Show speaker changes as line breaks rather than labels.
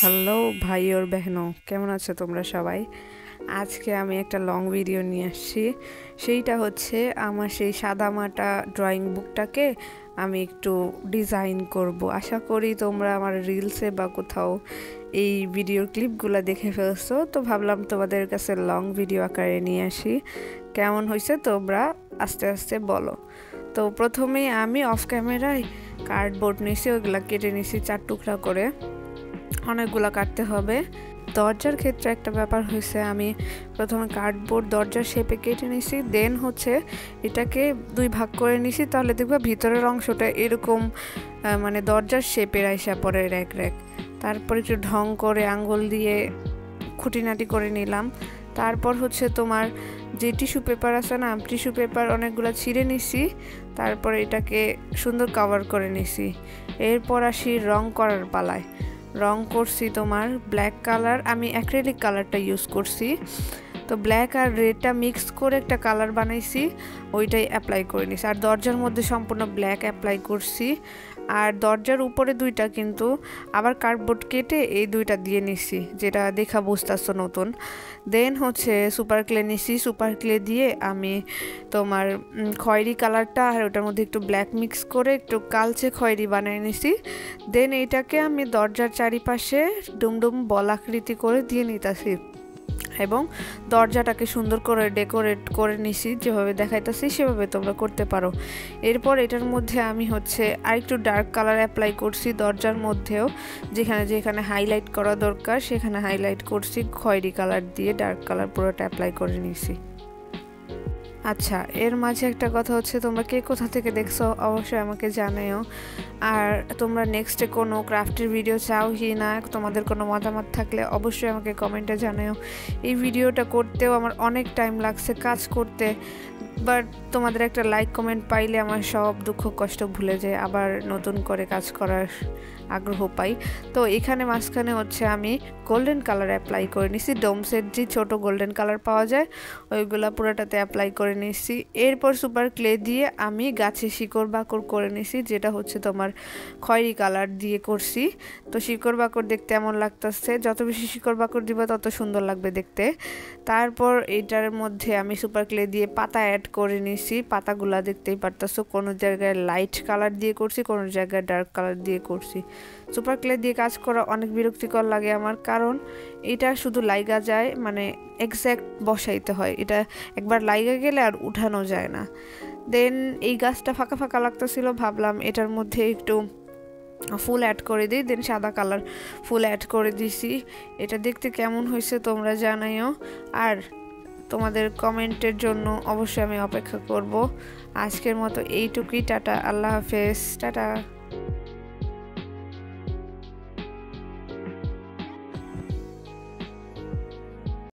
Hello ভাই और बहनों কেমন আছো তোমরা সবাই। আজকে আমি একটা লং ভিডিও নিয়ে আসছি। সেইটা হচ্ছে আমার সেই সাদামাটা ড্রয়িং বুকটাকে আমি একটু ডিজাইন করব। আশা করি তোমরা আমার রিলসে বা কোথাও এই ভিডিওর ক্লিপগুলো দেখে ফেলছো, তো ভাবলাম তোমাদের কাছে লং ভিডিও আকারে নিয়ে আসি। কেমন হয়েছে তোমরা আস্তে আস্তে বলো। তো প্রথমেই আমি অফ ক্যামেরায় কার্ডবোর্ড নিয়েছি, ওইগুলা কেটে নিয়েছি 4 টুকরা করে। অনেকগুলো কাটতে হবে। দরজার ক্ষেত্রে একটা ব্যাপার হয়েছে, আমি প্রথমে কার্ডবোর্ড দরজার শেপে কেটে নিছি, দেন হচ্ছে এটাকে 2 ভাগ করে নিছি। তাহলে দেখবা ভিতরের অংশটা এরকম মানে দরজার শেপের আইসা পরে র্যাক র্যাক। তারপর একটু ঢং করে আঙ্গুল দিয়ে খুঁটিনাটি করে নিলাম। তারপর হচ্ছে তোমার যে টিস্যু পেপার আছে না, টিস্যু পেপার অনেকগুলো ছিঁড়ে নিছি। তারপর এটাকে সুন্দর কভার করে নিছি। এরপর আসি রং করার পালায়। রং করছি তোমার ব্ল্যাক কালার, আমি অ্যাক্রিলিক কালারটা ইউজ করছি। তো ব্ল্যাক আর রেডটা মিক্স করে একটা কালার বানাইছি, ওইটাই অ্যাপ্লাই করে নিছি। আর দরজার মধ্যে সম্পূর্ণ ব্ল্যাক অ্যাপ্লাই করছি। আর দরজার উপরে 2টা কিন্তু আবার কার্ডবোর্ড কেটে এই 2টা দিয়ে নিছি, যেটা দেখা বুঝতেছো নতুন। দেন হচ্ছে সুপার ক্লে নিছি, সুপার ক্লে দিয়ে আমি তোমার খয়েরি কালারটা আর ওটার মধ্যে একটু ব্ল্যাক মিক্স করে একটু কালচে খয়েরি বানিয়ে নিছি। দেন এইটাকে আমি দরজার চারিপাশে ডুমডুম বল আকৃতি করে দিয়ে নিতেছি এবং দরজাটাকে সুন্দর করে ডেকোরেট করে নিছি। যেভাবে দেখাইতেছি সেভাবে তোমরা করতে পারো। এরপর এটার মধ্যে আমি হচ্ছে আরেকটু ডার্ক কালার অ্যাপ্লাই করছি দরজার মধ্যেও, যেখানে যেখানে হাইলাইট করা দরকার সেখানে হাইলাইট করছি খয়েরি কালার দিয়ে, ডার্ক কালার পুরোটা অ্যাপ্লাই করে নিছি। আচ্ছা, এর মাঝে একটা কথা হচ্ছে, তোমরা কে কোথা থেকে দেখছো অবশ্যই আমাকে জানাও। আর তোমরা নেক্সটে কোনো ক্রাফটের ভিডিও চাও কি না, তোমাদের কোনো মতামত থাকলে অবশ্যই আমাকে কমেন্টে জানাও। এই ভিডিওটা করতেও আমার অনেক টাইম লাগছে কাজ করতে, বাট তোমাদের একটা লাইক কমেন্ট পাইলে আমার সব দুঃখ কষ্ট ভুলে যায়, আবার নতুন করে কাজ করার আগ্রহ পাই। তো এখানে মাঝখানে হচ্ছে আমি গোল্ডেন কালার অ্যাপ্লাই করে নিছি। ডোমসের যে ছোটো গোল্ডেন কালার পাওয়া যায় ওইগুলা পুরোটাতে অ্যাপ্লাই করে নিছি। এরপর সুপার ক্লে দিয়ে আমি গাছে শিকড় বাকড় করে নিছি, যেটা হচ্ছে তোমার খয়েরি কালার দিয়ে করছি। তো শিকড় বাকড় দেখতে এমন লাগতেছে, যত বেশি শিকড় বাকড় দিবা তত সুন্দর লাগবে দেখতে। তারপর এইটার মধ্যে আমি সুপার ক্লে দিয়ে পাতা অ্যাড করে নিছি। পাতাগুলা দেখতেই পারতেছো, কোনো জায়গায় লাইট কালার দিয়ে করছি, কোনো জায়গায় ডার্ক কালার দিয়ে করছি। সুপার ক্লে দিয়ে কাজ করা অনেক বিরক্তিকর লাগে আমার, কারণ এটা শুধু লাইগা যায়, মানে এক্স্যাক্ট বসাইতে হয়, এটা একবার লাইগা গেলে আর উঠানো যায় না। দেন এই গাছটা ফাঁকা ফাঁকা লাগতেছিল, ভাবলাম এটার মধ্যে একটু ফুল অ্যাড করে দিই। দেন সাদা কালার ফুল অ্যাড করে দিছি। এটা দেখতে কেমন হয়েছে তোমরা জানাইও। আর তোমাদের কমেন্টের জন্য অবশ্যই আমি অপেক্ষা করব। আজকের মতো এইটুকুই। টাটা, আল্লাহ হাফেজ, টাটা।